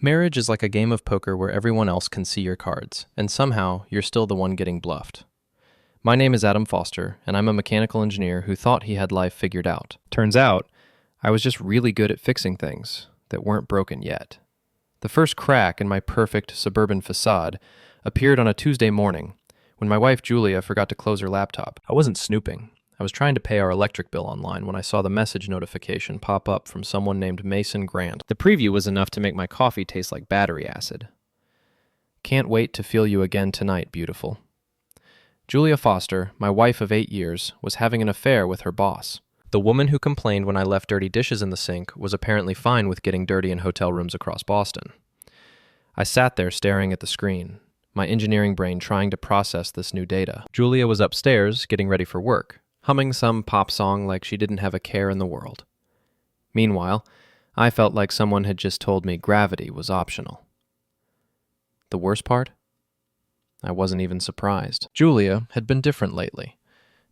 Marriage is like a game of poker where everyone else can see your cards, and somehow you're still the one getting bluffed. My name is Adam Foster, and I'm a mechanical engineer who thought he had life figured out. Turns out, I was just really good at fixing things that weren't broken yet. The first crack in my perfect suburban facade appeared on a Tuesday morning when my wife Julia forgot to close her laptop. I wasn't snooping. I was trying to pay our electric bill online when I saw the message notification pop up from someone named Mason Grant. The preview was enough to make my coffee taste like battery acid. Can't wait to feel you again tonight, beautiful. Julia Foster, my wife of 8 years, was having an affair with her boss. The woman who complained when I left dirty dishes in the sink was apparently fine with getting dirty in hotel rooms across Boston. I sat there staring at the screen, my engineering brain trying to process this new data. Julia was upstairs, getting ready for work, humming some pop song like she didn't have a care in the world. Meanwhile, I felt like someone had just told me gravity was optional. The worst part? I wasn't even surprised. Julia had been different lately.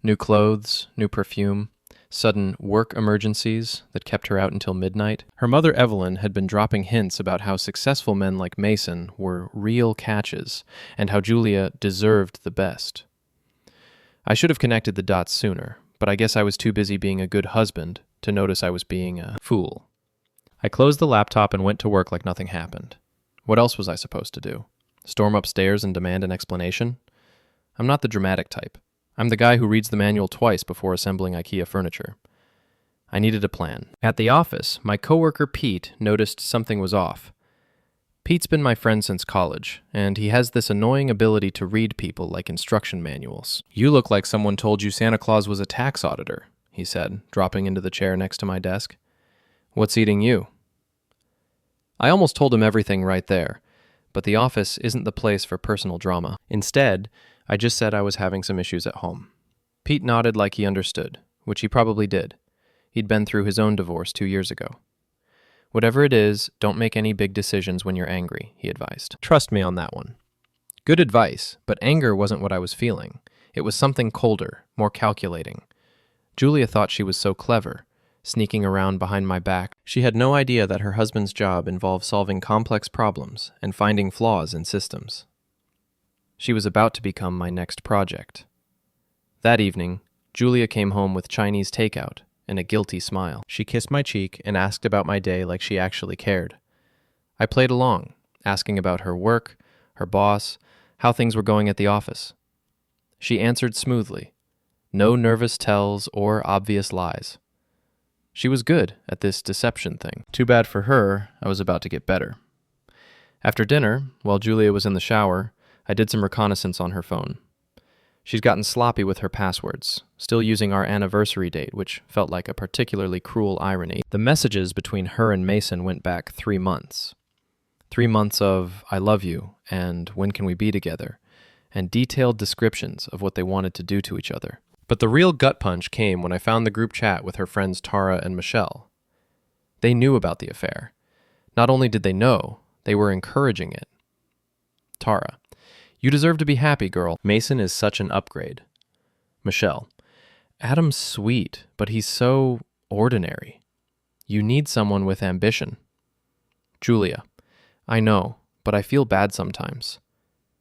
New clothes, new perfume, sudden work emergencies that kept her out until midnight. Her mother Evelyn had been dropping hints about how successful men like Mason were real catches and how Julia deserved the best. I should have connected the dots sooner, but I guess I was too busy being a good husband to notice I was being a fool. I closed the laptop and went to work like nothing happened. What else was I supposed to do? Storm upstairs and demand an explanation? I'm not the dramatic type. I'm the guy who reads the manual twice before assembling IKEA furniture. I needed a plan. At the office, my coworker Pete noticed something was off. Pete's been my friend since college, and he has this annoying ability to read people like instruction manuals. "You look like someone told you Santa Claus was a tax auditor," he said, dropping into the chair next to my desk. "What's eating you?" I almost told him everything right there, but the office isn't the place for personal drama. Instead, I just said I was having some issues at home. Pete nodded like he understood, which he probably did. He'd been through his own divorce 2 years ago. "Whatever it is, don't make any big decisions when you're angry," he advised. Trust me on that one. Good advice, but anger wasn't what I was feeling. It was something colder, more calculating. Julia thought she was so clever, sneaking around behind my back. She had no idea that her husband's job involved solving complex problems and finding flaws in systems. She was about to become my next project. That evening, Julia came home with Chinese takeout and a guilty smile. She kissed my cheek and asked about my day like she actually cared. I played along, asking about her work, her boss, how things were going at the office. She answered smoothly, no nervous tells or obvious lies. She was good at this deception thing. Too bad for her, I was about to get better. After dinner, while Julia was in the shower, I did some reconnaissance on her phone. She's gotten sloppy with her passwords, still using our anniversary date, which felt like a particularly cruel irony. The messages between her and Mason went back 3 months. 3 months of, "I love you," and "when can we be together," and detailed descriptions of what they wanted to do to each other. But the real gut punch came when I found the group chat with her friends Tara and Michelle. They knew about the affair. Not only did they know, they were encouraging it. Tara: "You deserve to be happy, girl. Mason is such an upgrade." Michelle: "Adam's sweet, but he's so ordinary. You need someone with ambition." Julia: "I know, but I feel bad sometimes.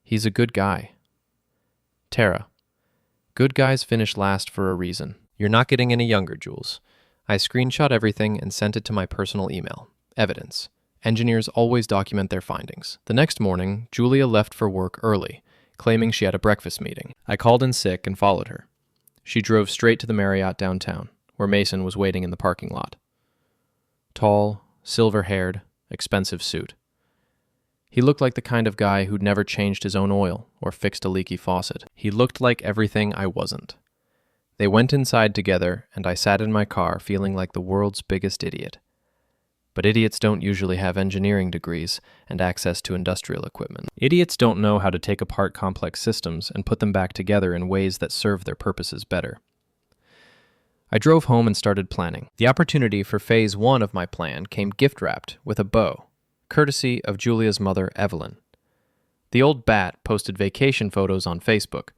He's a good guy." Tara: "Good guys finish last for a reason. You're not getting any younger, Jules." I screenshot everything and sent it to my personal email. Evidence. Engineers always document their findings. The next morning, Julia left for work early, claiming she had a breakfast meeting. I called in sick and followed her. She drove straight to the Marriott downtown, where Mason was waiting in the parking lot. Tall, silver-haired, expensive suit. He looked like the kind of guy who'd never changed his own oil or fixed a leaky faucet. He looked like everything I wasn't. They went inside together, and I sat in my car feeling like the world's biggest idiot. But idiots don't usually have engineering degrees and access to industrial equipment. Idiots don't know how to take apart complex systems and put them back together in ways that serve their purposes better. I drove home and started planning. The opportunity for phase 1 of my plan came gift-wrapped with a bow, courtesy of Julia's mother, Evelyn. The old bat posted vacation photos on Facebook,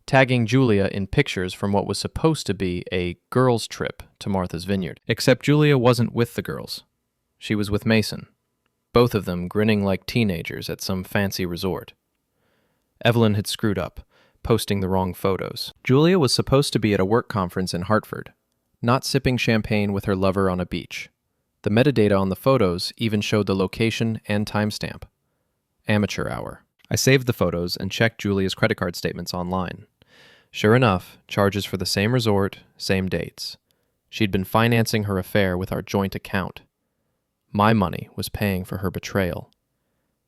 tagging Julia in pictures from what was supposed to be a girls' trip to Martha's Vineyard. Except Julia wasn't with the girls. She was with Mason. both of them grinning like teenagers at some fancy resort. Evelyn had screwed up, posting the wrong photos. Julia was supposed to be at a work conference in Hartford, not sipping champagne with her lover on a beach. The metadata on the photos even showed the location and timestamp. Amateur hour. I saved the photos and checked Julia's credit card statements online. Sure enough, charges for the same resort, same dates. She'd been financing her affair with our joint account. My money was paying for her betrayal.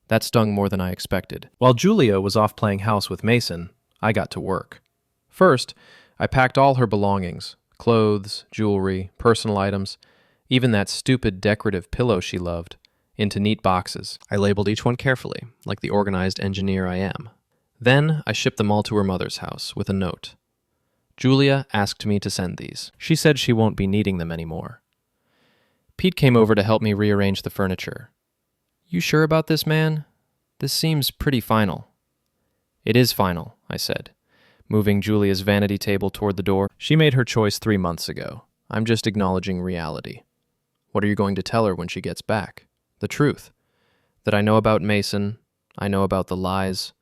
That stung more than I expected. While Julia was off playing house with Mason, I got to work. First, I packed all her belongings, clothes, jewelry, personal items, even that stupid decorative pillow she loved, into neat boxes. I labeled each one carefully, like the organized engineer I am. Then I shipped them all to her mother's house with a note. Julia asked me to send these. She said she won't be needing them anymore. Pete came over to help me rearrange the furniture. You sure about this, man? This seems pretty final. It is final, I said, moving Julia's vanity table toward the door. She made her choice 3 months ago. I'm just acknowledging reality. What are you going to tell her when she gets back? The truth. That I know about Mason, I know about the lies,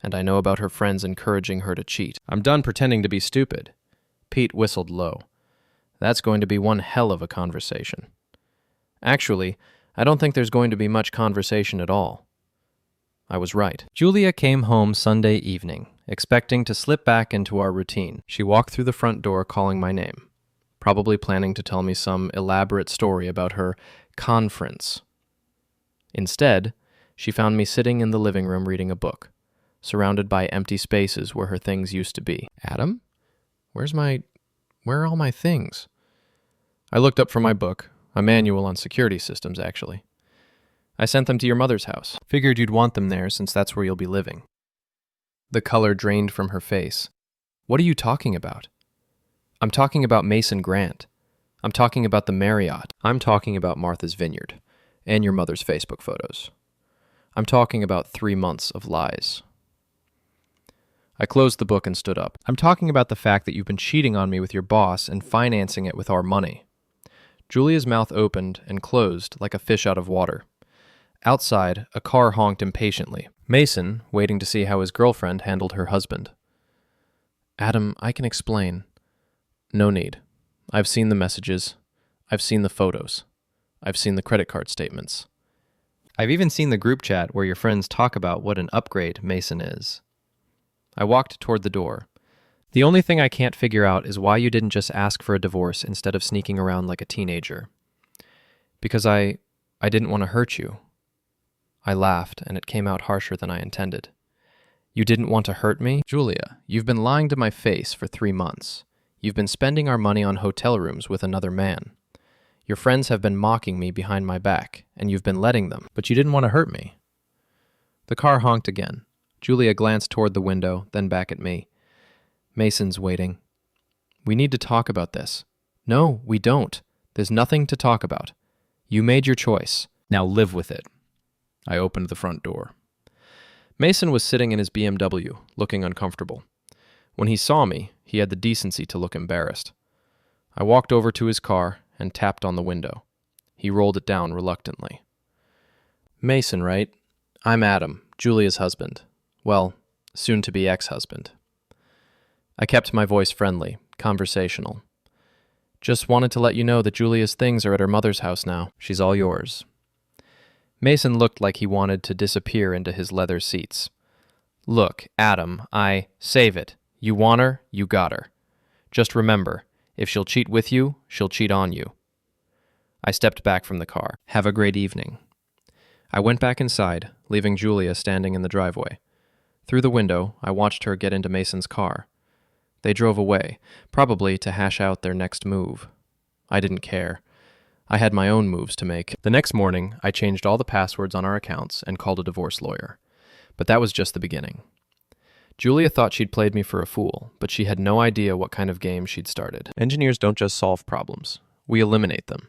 and I know about her friends encouraging her to cheat. I'm done pretending to be stupid. Pete whistled low. That's going to be one hell of a conversation. Actually, I don't think there's going to be much conversation at all. I was right. Julia came home Sunday evening, expecting to slip back into our routine. She walked through the front door calling my name, probably planning to tell me some elaborate story about her conference. Instead, she found me sitting in the living room reading a book, surrounded by empty spaces where her things used to be. Adam? Where are all my things? I looked up from my book, a manual on security systems, actually. I sent them to your mother's house. Figured you'd want them there since that's where you'll be living. The color drained from her face. What are you talking about? I'm talking about Mason Grant. I'm talking about the Marriott. I'm talking about Martha's Vineyard and your mother's Facebook photos. I'm talking about 3 months of lies. I closed the book and stood up. I'm talking about the fact that you've been cheating on me with your boss and financing it with our money. Julia's mouth opened and closed like a fish out of water. Outside, a car honked impatiently. Mason, waiting to see how his girlfriend handled her husband. Adam, I can explain. No need. I've seen the messages. I've seen the photos. I've seen the credit card statements. I've even seen the group chat where your friends talk about what an upgrade Mason is. I walked toward the door. The only thing I can't figure out is why you didn't just ask for a divorce instead of sneaking around like a teenager. Because I didn't want to hurt you. I laughed, and it came out harsher than I intended. You didn't want to hurt me? Julia, you've been lying to my face for 3 months. You've been spending our money on hotel rooms with another man. Your friends have been mocking me behind my back, and you've been letting them, but you didn't want to hurt me. The car honked again. Julia glanced toward the window, then back at me. Mason's waiting. We need to talk about this. No, we don't. There's nothing to talk about. You made your choice. Now live with it. I opened the front door. Mason was sitting in his BMW, looking uncomfortable. When he saw me, he had the decency to look embarrassed. I walked over to his car and tapped on the window. He rolled it down reluctantly. Mason, right? I'm Adam, Julia's husband. Well, soon-to-be ex-husband. I kept my voice friendly, conversational. Just wanted to let you know that Julia's things are at her mother's house now. She's all yours. Mason looked like he wanted to disappear into his leather seats. Look, Adam, save it. You want her, you got her. Just remember, if she'll cheat with you, she'll cheat on you. I stepped back from the car. Have a great evening. I went back inside, leaving Julia standing in the driveway. Through the window, I watched her get into Mason's car. They drove away, probably to hash out their next move. I didn't care. I had my own moves to make. The next morning, I changed all the passwords on our accounts and called a divorce lawyer. But that was just the beginning. Julia thought she'd played me for a fool, but she had no idea what kind of game she'd started. Engineers don't just solve problems. We eliminate them.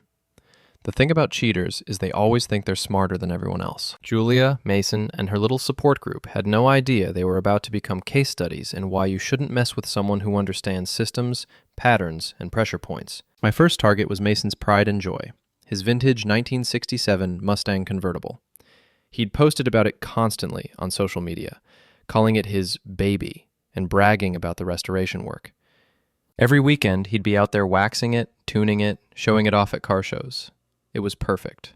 The thing about cheaters is they always think they're smarter than everyone else. Julia, Mason, and her little support group had no idea they were about to become case studies in why you shouldn't mess with someone who understands systems, patterns, and pressure points. My first target was Mason's pride and joy, his vintage 1967 Mustang convertible. He'd posted about it constantly on social media, calling it his baby and bragging about the restoration work. Every weekend, he'd be out there waxing it, tuning it, showing it off at car shows. It was perfect.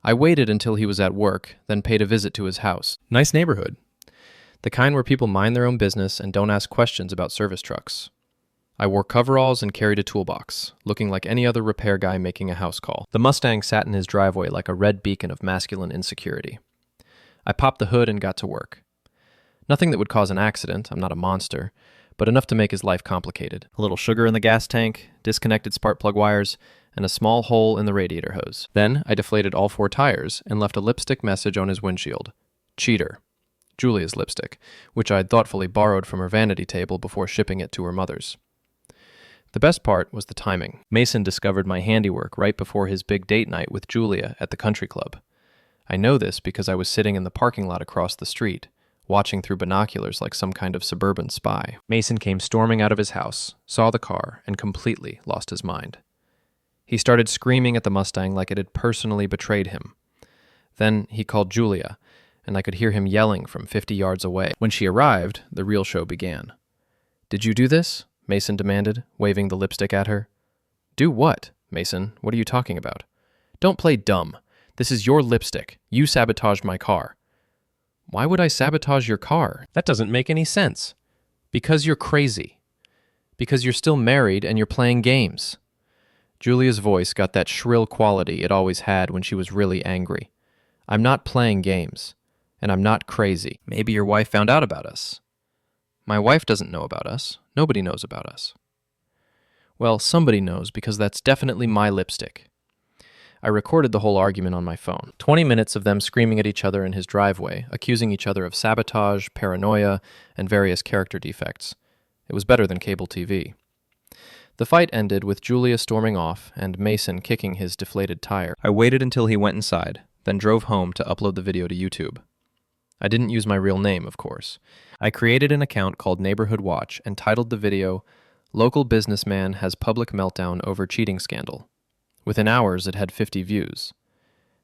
I waited until he was at work, then paid a visit to his house. Nice neighborhood. The kind where people mind their own business and don't ask questions about service trucks. I wore coveralls and carried a toolbox, looking like any other repair guy making a house call. The Mustang sat in his driveway like a red beacon of masculine insecurity. I popped the hood and got to work. Nothing that would cause an accident, I'm not a monster, but enough to make his life complicated. A little sugar in the gas tank, disconnected spark plug wires, and a small hole in the radiator hose. Then I deflated all 4 tires and left a lipstick message on his windshield. Cheater. Julia's lipstick, which I'd thoughtfully borrowed from her vanity table before shipping it to her mother's. The best part was the timing. Mason discovered my handiwork right before his big date night with Julia at the country club. I know this because I was sitting in the parking lot across the street, watching through binoculars like some kind of suburban spy. Mason came storming out of his house, saw the car, and completely lost his mind. He started screaming at the Mustang like it had personally betrayed him. Then he called Julia, and I could hear him yelling from 50 yards away. When she arrived, the real show began. "Did you do this?" Mason demanded, waving the lipstick at her. "Do what, Mason? What are you talking about?" "Don't play dumb. This is your lipstick. You sabotaged my car." "Why would I sabotage your car? That doesn't make any sense." "Because you're crazy. Because you're still married and you're playing games." Julia's voice got that shrill quality it always had when she was really angry. "I'm not playing games, and I'm not crazy. Maybe your wife found out about us." "My wife doesn't know about us. Nobody knows about us." "Well, somebody knows because that's definitely my lipstick." I recorded the whole argument on my phone. 20 minutes of them screaming at each other in his driveway, accusing each other of sabotage, paranoia, and various character defects. It was better than cable TV. The fight ended with Julia storming off and Mason kicking his deflated tire. I waited until he went inside, then drove home to upload the video to YouTube. I didn't use my real name, of course. I created an account called Neighborhood Watch and titled the video, "Local Businessman Has Public Meltdown Over Cheating Scandal." Within hours, it had 50 views.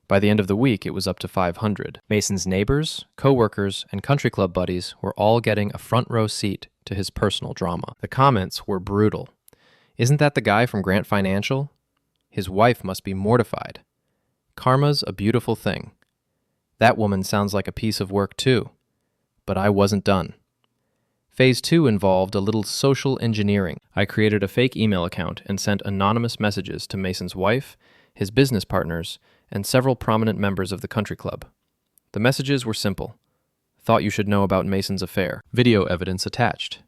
By the end of the week, it was up to 500. Mason's neighbors, co-workers, and country club buddies were all getting a front row seat to his personal drama. The comments were brutal. "Isn't that the guy from Grant Financial? His wife must be mortified. Karma's a beautiful thing. That woman sounds like a piece of work too." But I wasn't done. Phase 2 involved a little social engineering. I created a fake email account and sent anonymous messages to Mason's wife, his business partners, and several prominent members of the country club. The messages were simple. "Thought you should know about Mason's affair. Video evidence attached."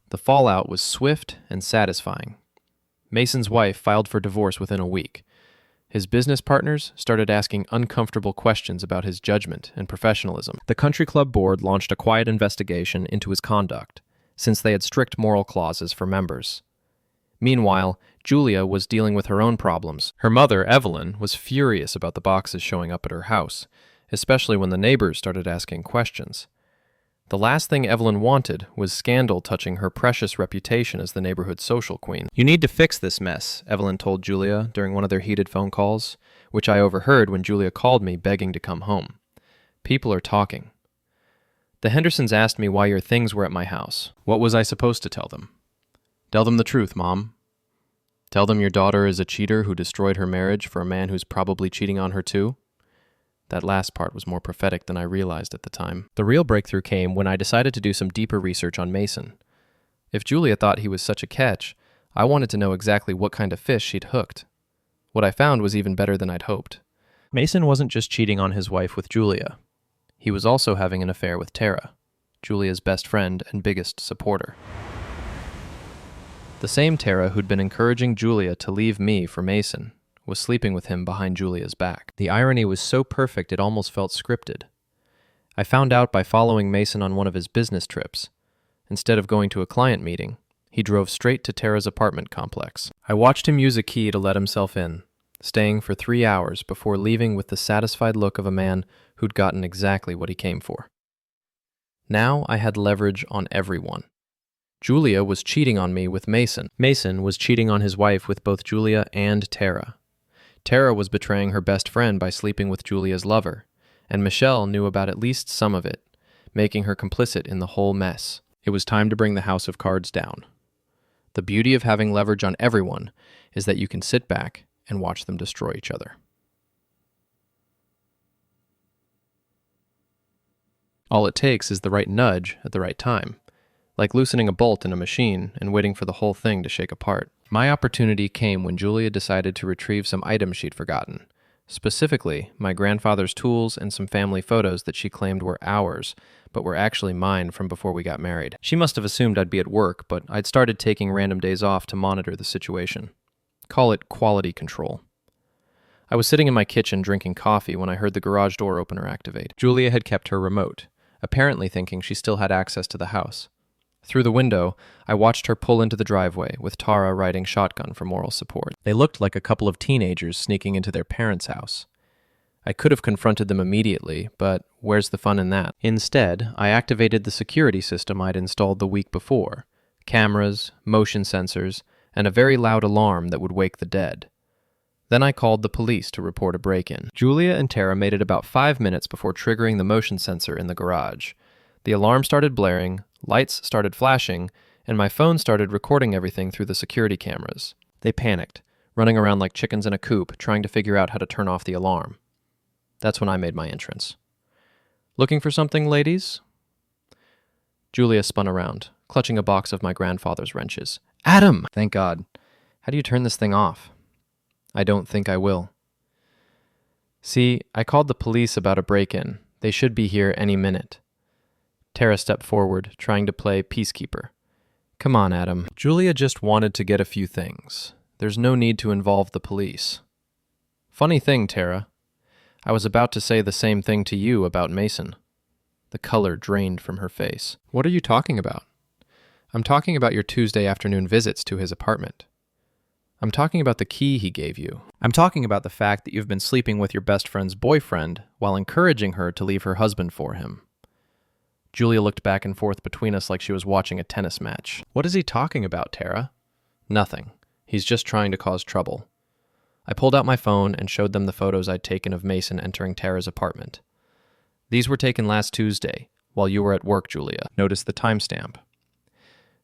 The fallout was swift and satisfying. Mason's wife filed for divorce within a week. His business partners started asking uncomfortable questions about his judgment and professionalism. The country club board launched a quiet investigation into his conduct, since they had strict moral clauses for members. Meanwhile, Julia was dealing with her own problems. Her mother, Evelyn, was furious about the boxes showing up at her house, especially when the neighbors started asking questions. The last thing Evelyn wanted was scandal touching her precious reputation as the neighborhood social queen. "You need to fix this mess," Evelyn told Julia during one of their heated phone calls, which I overheard when Julia called me begging to come home. "People are talking. The Hendersons asked me why your things were at my house. What was I supposed to tell them? Tell them the truth, Mom. Tell them your daughter is a cheater who destroyed her marriage for a man who's probably cheating on her too?" That last part was more prophetic than I realized at the time. The real breakthrough came when I decided to do some deeper research on Mason. If Julia thought he was such a catch, I wanted to know exactly what kind of fish she'd hooked. What I found was even better than I'd hoped. Mason wasn't just cheating on his wife with Julia. He was also having an affair with Tara, Julia's best friend and biggest supporter. The same Tara who'd been encouraging Julia to leave me for Mason was sleeping with him behind Julia's back. The irony was so perfect it almost felt scripted. I found out by following Mason on one of his business trips. Instead of going to a client meeting, he drove straight to Tara's apartment complex. I watched him use a key to let himself in, staying for 3 hours before leaving with the satisfied look of a man who'd gotten exactly what he came for. Now I had leverage on everyone. Julia was cheating on me with Mason. Mason was cheating on his wife with both Julia and Tara. Tara was betraying her best friend by sleeping with Julia's lover, and Michelle knew about at least some of it, making her complicit in the whole mess. It was time to bring the house of cards down. The beauty of having leverage on everyone is that you can sit back and watch them destroy each other. All it takes is the right nudge at the right time, like loosening a bolt in a machine and waiting for the whole thing to shake apart. My opportunity came when Julia decided to retrieve some items she'd forgotten, specifically my grandfather's tools and some family photos that she claimed were ours, but were actually mine from before we got married. She must have assumed I'd be at work, but I'd started taking random days off to monitor the situation. Call it quality control. I was sitting in my kitchen drinking coffee when I heard the garage door opener activate. Julia had kept her remote, apparently thinking she still had access to the house. Through the window, I watched her pull into the driveway with Tara riding shotgun for moral support. They looked like a couple of teenagers sneaking into their parents' house. I could have confronted them immediately, but where's the fun in that? Instead, I activated the security system I'd installed the week before. Cameras, motion sensors, and a very loud alarm that would wake the dead. Then I called the police to report a break-in. Julia and Tara made it about 5 minutes before triggering the motion sensor in the garage. The alarm started blaring, lights started flashing, and my phone started recording everything through the security cameras. They panicked, running around like chickens in a coop, trying to figure out how to turn off the alarm. That's when I made my entrance. "Looking for something, ladies?" Julia spun around, clutching a box of my grandfather's wrenches. "Adam! Thank God. How do you turn this thing off?" "I don't think I will." "See, I called the police about a break-in. They should be here any minute." Tara stepped forward, trying to play peacekeeper. "Come on, Adam. Julia just wanted to get a few things. There's no need to involve the police." "Funny thing, Tara. I was about to say the same thing to you about Mason." The color drained from her face. "What are you talking about?" "I'm talking about your Tuesday afternoon visits to his apartment. I'm talking about the key he gave you. I'm talking about the fact that you've been sleeping with your best friend's boyfriend while encouraging her to leave her husband for him." Julia looked back and forth between us like she was watching a tennis match. "What is he talking about, Tara?" "Nothing. He's just trying to cause trouble." I pulled out my phone and showed them the photos I'd taken of Mason entering Tara's apartment. "These were taken last Tuesday, while you were at work, Julia." Notice the timestamp.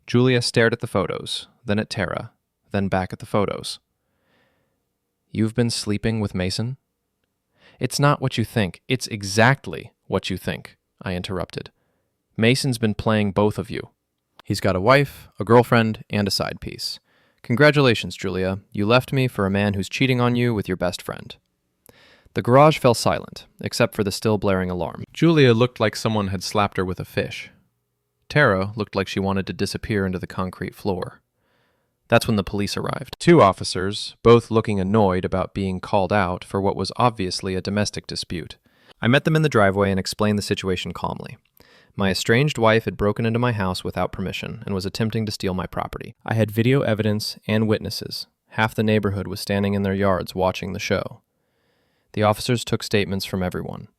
Julia stared at the photos, then at Tara, then back at the photos. "You've been sleeping with Mason?" "It's not what you think. It's exactly what you think," I interrupted. "Mason's been playing both of you. He's got a wife, a girlfriend, and a side piece. Congratulations, Julia. You left me for a man who's cheating on you with your best friend." The garage fell silent, except for the still blaring alarm. Julia looked like someone had slapped her with a fish. Tara looked like she wanted to disappear into the concrete floor. That's when the police arrived. 2 officers, both looking annoyed about being called out for what was obviously a domestic dispute. I met them in the driveway and explained the situation calmly. My estranged wife had broken into my house without permission and was attempting to steal my property. I had video evidence and witnesses. Half the neighborhood was standing in their yards watching the show. The officers took statements from everyone.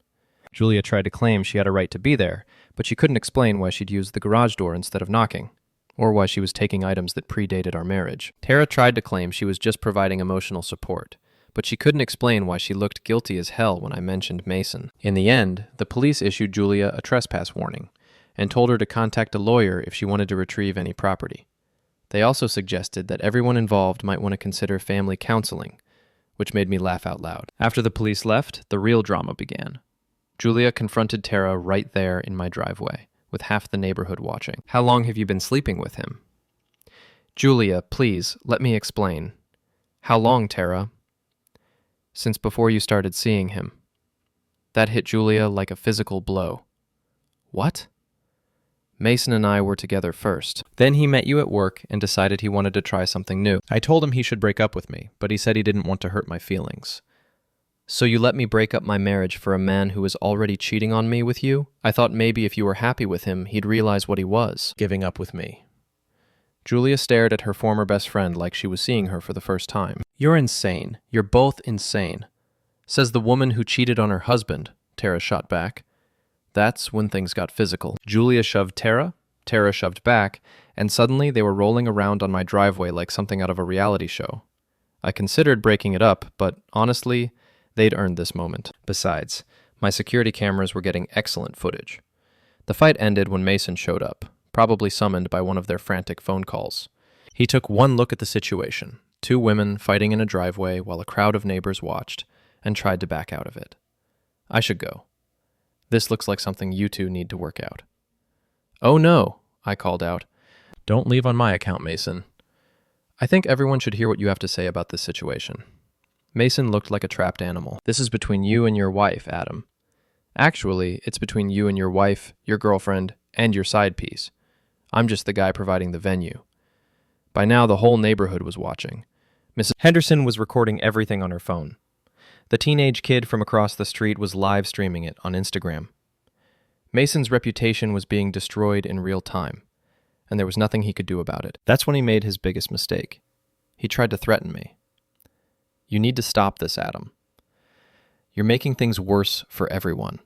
Julia tried to claim she had a right to be there, but she couldn't explain why she'd used the garage door instead of knocking, or why she was taking items that predated our marriage. Tara tried to claim she was just providing emotional support, but she couldn't explain why she looked guilty as hell when I mentioned Mason. In the end, the police issued Julia a trespass warning and told her to contact a lawyer if she wanted to retrieve any property. They also suggested that everyone involved might want to consider family counseling, which made me laugh out loud. After the police left, the real drama began. Julia confronted Tara right there in my driveway, with half the neighborhood watching. "How long have you been sleeping with him?" "Julia, please, let me explain." "How long, Tara?" "Since before you started seeing him." That hit Julia like a physical blow. "What?" "Mason and I were together first. Then he met you at work and decided he wanted to try something new. I told him he should break up with me, but he said he didn't want to hurt my feelings. So you let me break up my marriage for a man who was already cheating on me with you? I thought maybe if you were happy with him, he'd realize what he was, giving up with me." Julia stared at her former best friend like she was seeing her for the first time. "You're insane. You're both insane," says the woman who cheated on her husband, Tara shot back. That's when things got physical. Julia shoved Tara shoved back, and suddenly they were rolling around on my driveway like something out of a reality show. I considered breaking it up, but honestly, they'd earned this moment. Besides, My security cameras were getting excellent footage. The fight ended when Mason showed up, probably summoned by one of their frantic phone calls. He took one look at the situation, two women fighting in a driveway while a crowd of neighbors watched, and tried to back out of it. I should go. This looks like something you two need to work out. Oh no, I called out. Don't leave on my account, Mason. I think everyone should hear what you have to say about this situation. Mason looked like a trapped animal. This is between you and your wife, Adam. Actually, it's between you and your wife, your girlfriend, and your side piece. I'm just the guy providing the venue. By now, the whole neighborhood was watching. Mrs. Henderson was recording everything on her phone. The teenage kid from across the street was live streaming it on Instagram. Mason's reputation was being destroyed in real time, and there was nothing he could do about it. That's when he made his biggest mistake. He tried to threaten me. You need to stop this, Adam. You're making things worse for everyone.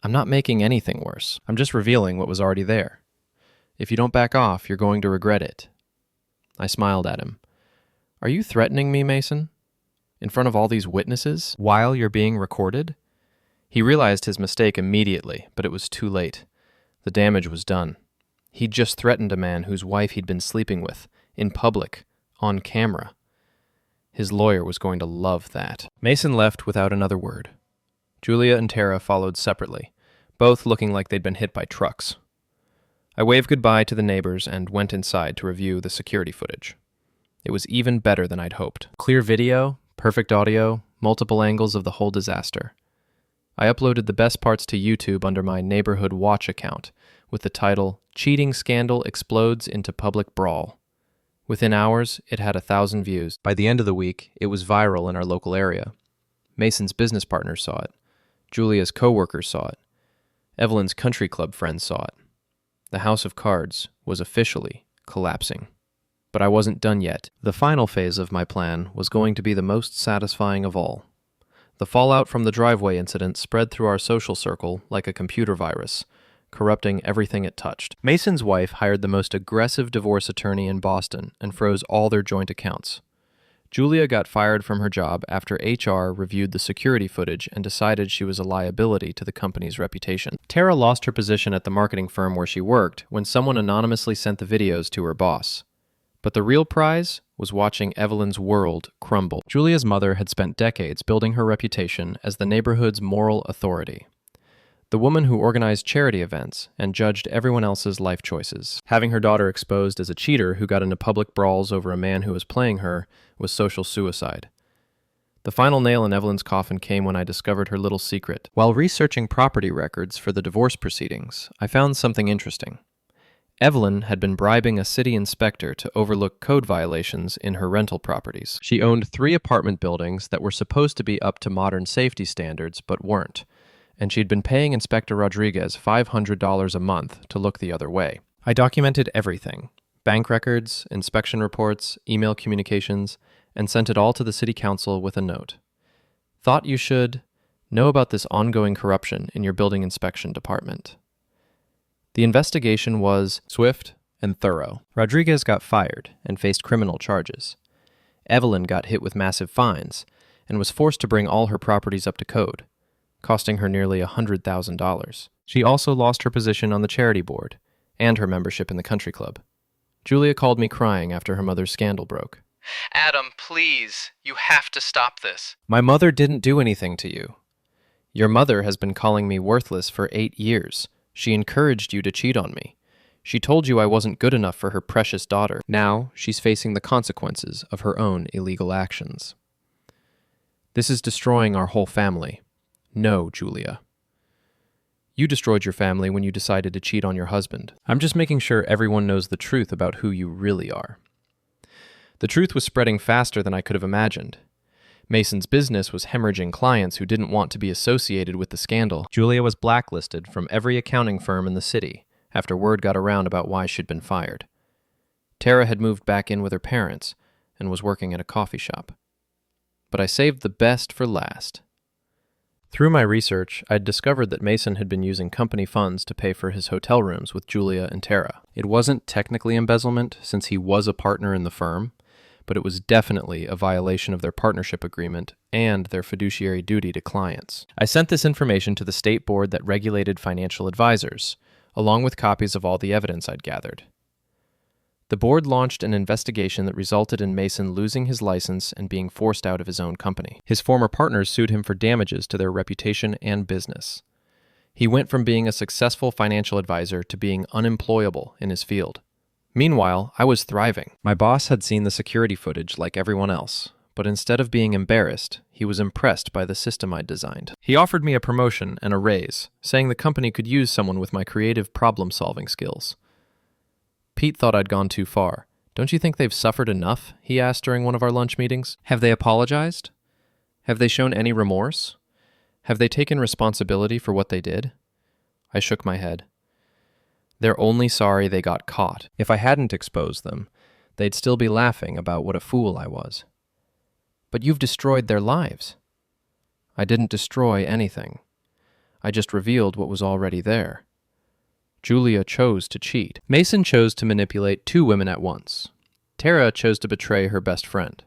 I'm not making anything worse. I'm just revealing what was already there. If you don't back off, you're going to regret it. I smiled at him. Are you threatening me, Mason? In front of all these witnesses? While you're being recorded? He realized his mistake immediately, but it was too late. The damage was done. He'd just threatened a man whose wife he'd been sleeping with, in public, on camera. His lawyer was going to love that. Mason left without another word. Julia and Tara followed separately, both looking like they'd been hit by trucks. I waved goodbye to the neighbors and went inside to review the security footage. It was even better than I'd hoped. Clear video, perfect audio, multiple angles of the whole disaster. I uploaded the best parts to YouTube under my Neighborhood Watch account with the title, Cheating Scandal Explodes into Public Brawl. Within hours, it had 1,000 views. By the end of the week, it was viral in our local area. Mason's business partners saw it. Julia's co-workers saw it. Evelyn's country club friends saw it. The house of cards was officially collapsing. But I wasn't done yet. The final phase of my plan was going to be the most satisfying of all. The fallout from the driveway incident spread through our social circle like a computer virus, corrupting everything it touched. Mason's wife hired the most aggressive divorce attorney in Boston and froze all their joint accounts. Julia got fired from her job after HR reviewed the security footage and decided she was a liability to the company's reputation. Tara lost her position at the marketing firm where she worked when someone anonymously sent the videos to her boss. But the real prize was watching Evelyn's world crumble. Julia's mother had spent decades building her reputation as the neighborhood's moral authority. The woman who organized charity events and judged everyone else's life choices. Having her daughter exposed as a cheater who got into public brawls over a man who was playing her was social suicide. The final nail in Evelyn's coffin came when I discovered her little secret. While researching property records for the divorce proceedings, I found something interesting. Evelyn had been bribing a city inspector to overlook code violations in her rental properties. She owned 3 apartment buildings that were supposed to be up to modern safety standards but weren't, and she'd been paying Inspector Rodriguez $500 a month to look the other way. I documented everything: bank records, inspection reports, email communications, and sent it all to the city council with a note. Thought you should know about this ongoing corruption in your building inspection department. The investigation was swift and thorough. Rodriguez got fired and faced criminal charges. Evelyn got hit with massive fines and was forced to bring all her properties up to code, costing her nearly $100,000. She also lost her position on the charity board and her membership in the country club. Julia called me crying after her mother's scandal broke. Adam, please, you have to stop this. My mother didn't do anything to you. Your mother has been calling me worthless for 8 years. She encouraged you to cheat on me. She told you I wasn't good enough for her precious daughter. Now she's facing the consequences of her own illegal actions. This is destroying our whole family. No, Julia. You destroyed your family when you decided to cheat on your husband. I'm just making sure everyone knows the truth about who you really are. The truth was spreading faster than I could have imagined. Mason's business was hemorrhaging clients who didn't want to be associated with the scandal. Julia was blacklisted from every accounting firm in the city after word got around about why she'd been fired. Tara had moved back in with her parents and was working at a coffee shop. But I saved the best for last. Through my research, I'd discovered that Mason had been using company funds to pay for his hotel rooms with Julia and Tara. It wasn't technically embezzlement since he was a partner in the firm, but it was definitely a violation of their partnership agreement and their fiduciary duty to clients. I sent this information to the state board that regulated financial advisors, along with copies of all the evidence I'd gathered. The board launched an investigation that resulted in Mason losing his license and being forced out of his own company. His former partners sued him for damages to their reputation and business. He went from being a successful financial advisor to being unemployable in his field. Meanwhile, I was thriving. My boss had seen the security footage like everyone else, but instead of being embarrassed, he was impressed by the system I'd designed. He offered me a promotion and a raise, saying the company could use someone with my creative problem-solving skills. Pete thought I'd gone too far. "Don't you think they've suffered enough?" he asked during one of our lunch meetings. "Have they apologized? Have they shown any remorse? Have they taken responsibility for what they did?" I shook my head. "They're only sorry they got caught. If I hadn't exposed them, they'd still be laughing about what a fool I was." "But you've destroyed their lives." "I didn't destroy anything. I just revealed what was already there." Julia chose to cheat. Mason chose to manipulate two women at once. Tara chose to betray her best friend.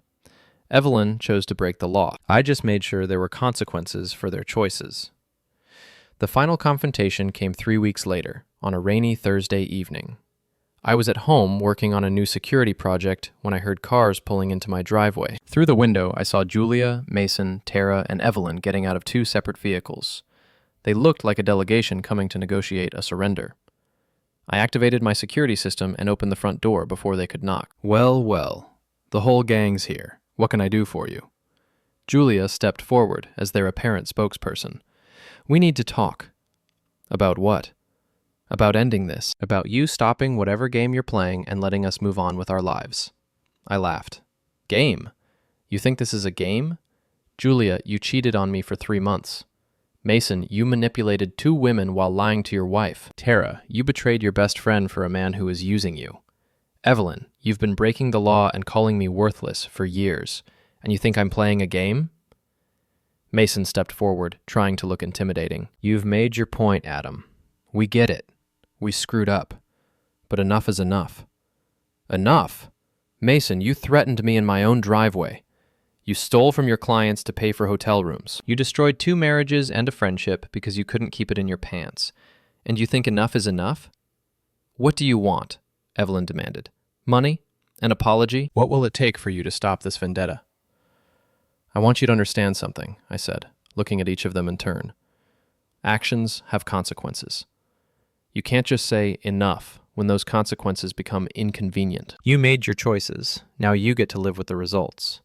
Evelyn chose to break the law. I just made sure there were consequences for their choices. The final confrontation came 3 weeks later, on a rainy Thursday evening. I was at home working on a new security project when I heard cars pulling into my driveway. Through the window, I saw Julia, Mason, Tara, and Evelyn getting out of two separate vehicles. They looked like a delegation coming to negotiate a surrender. I activated my security system and opened the front door before they could knock. "Well, well, the whole gang's here. What can I do for you?" Julia stepped forward as their apparent spokesperson. "We need to talk." "About what?" "About ending this. About you stopping whatever game you're playing and letting us move on with our lives." I laughed. "Game? You think this is a game? Julia, you cheated on me for 3 months. Mason, you manipulated 2 women while lying to your wife. Tara, you betrayed your best friend for a man who was using you. Evelyn, you've been breaking the law and calling me worthless for years, and you think I'm playing a game?" Mason stepped forward, trying to look intimidating. "You've made your point, Adam. We get it. We screwed up. But enough is enough." "Enough? Mason, you threatened me in my own driveway. You stole from your clients to pay for hotel rooms. You destroyed 2 marriages and a friendship because you couldn't keep it in your pants. And you think enough is enough? What do you want?" Evelyn demanded. "Money? An apology? What will it take for you to stop this vendetta?" "I want you to understand something," I said, looking at each of them in turn. "Actions have consequences. You can't just say enough when those consequences become inconvenient. You made your choices. Now you get to live with the results."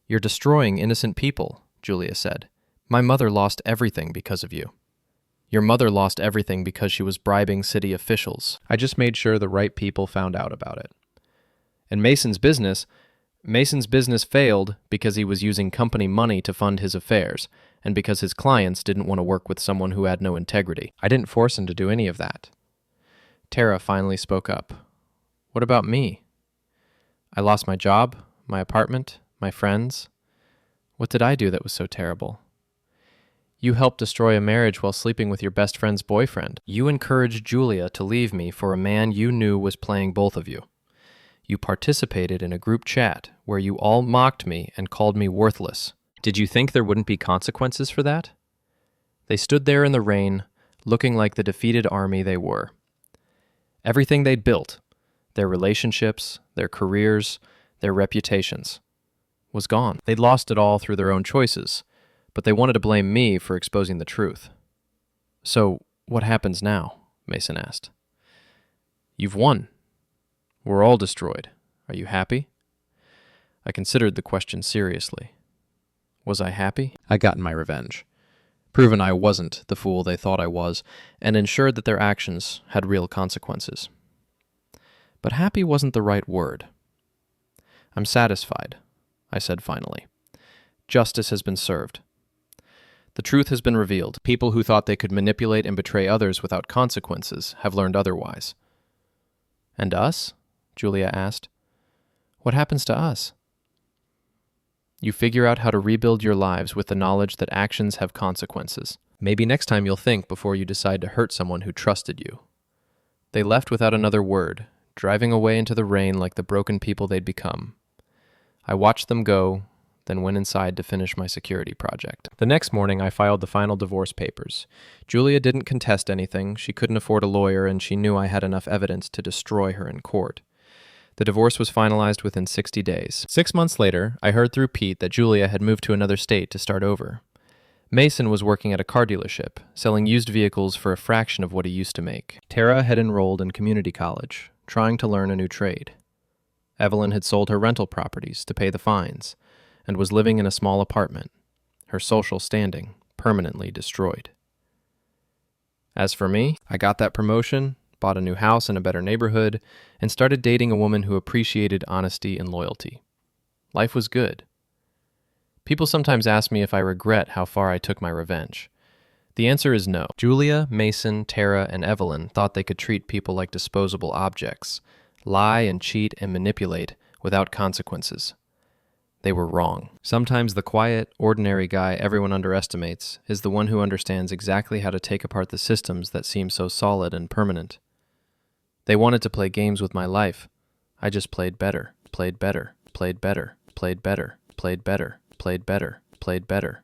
"You're destroying innocent people," Julia said. "My mother lost everything because of you." "Your mother lost everything because she was bribing city officials. I just made sure the right people found out about it." "And Mason's business failed because he was using company money to fund his affairs, and because his clients didn't want to work with someone who had no integrity. I didn't force him to do any of that." Tara finally spoke up. "What about me? I lost my job, my apartment, my friends. What did I do that was so terrible?" "You helped destroy a marriage while sleeping with your best friend's boyfriend. You encouraged Julia to leave me for a man you knew was playing both of you. You participated in a group chat where you all mocked me and called me worthless. Did you think there wouldn't be consequences for that?" They stood there in the rain, looking like the defeated army they were. Everything they'd built, their relationships, their careers, their reputations, was gone. They'd lost it all through their own choices, but they wanted to blame me for exposing the truth. "So, what happens now?" Mason asked. "You've won. We're all destroyed. Are you happy?" I considered the question seriously. Was I happy? I'd gotten my revenge, proven I wasn't the fool they thought I was, and ensured that their actions had real consequences. But happy wasn't the right word. "I'm satisfied," I said finally. "Justice has been served. The truth has been revealed. People who thought they could manipulate and betray others without consequences have learned otherwise." "And us?" Julia asked. "What happens to us?" "You figure out how to rebuild your lives with the knowledge that actions have consequences. Maybe next time you'll think before you decide to hurt someone who trusted you." They left without another word, driving away into the rain like the broken people they'd become. I watched them go, then went inside to finish my security project. The next morning, I filed the final divorce papers. Julia didn't contest anything, she couldn't afford a lawyer, and she knew I had enough evidence to destroy her in court. The divorce was finalized within 60 days. 6 months later, I heard through Pete that Julia had moved to another state to start over. Mason was working at a car dealership, selling used vehicles for a fraction of what he used to make. Tara had enrolled in community college, trying to learn a new trade. Evelyn had sold her rental properties to pay the fines, and was living in a small apartment, her social standing permanently destroyed. As for me, I got that promotion, bought a new house in a better neighborhood, and started dating a woman who appreciated honesty and loyalty. Life was good. People sometimes ask me if I regret how far I took my revenge. The answer is no. Julia, Mason, Tara, and Evelyn thought they could treat people like disposable objects, lie and cheat and manipulate without consequences. They were wrong. Sometimes the quiet, ordinary guy everyone underestimates is the one who understands exactly how to take apart the systems that seem so solid and permanent. They wanted to play games with my life. I just played better, played better, played better, played better, played better, played better, played better.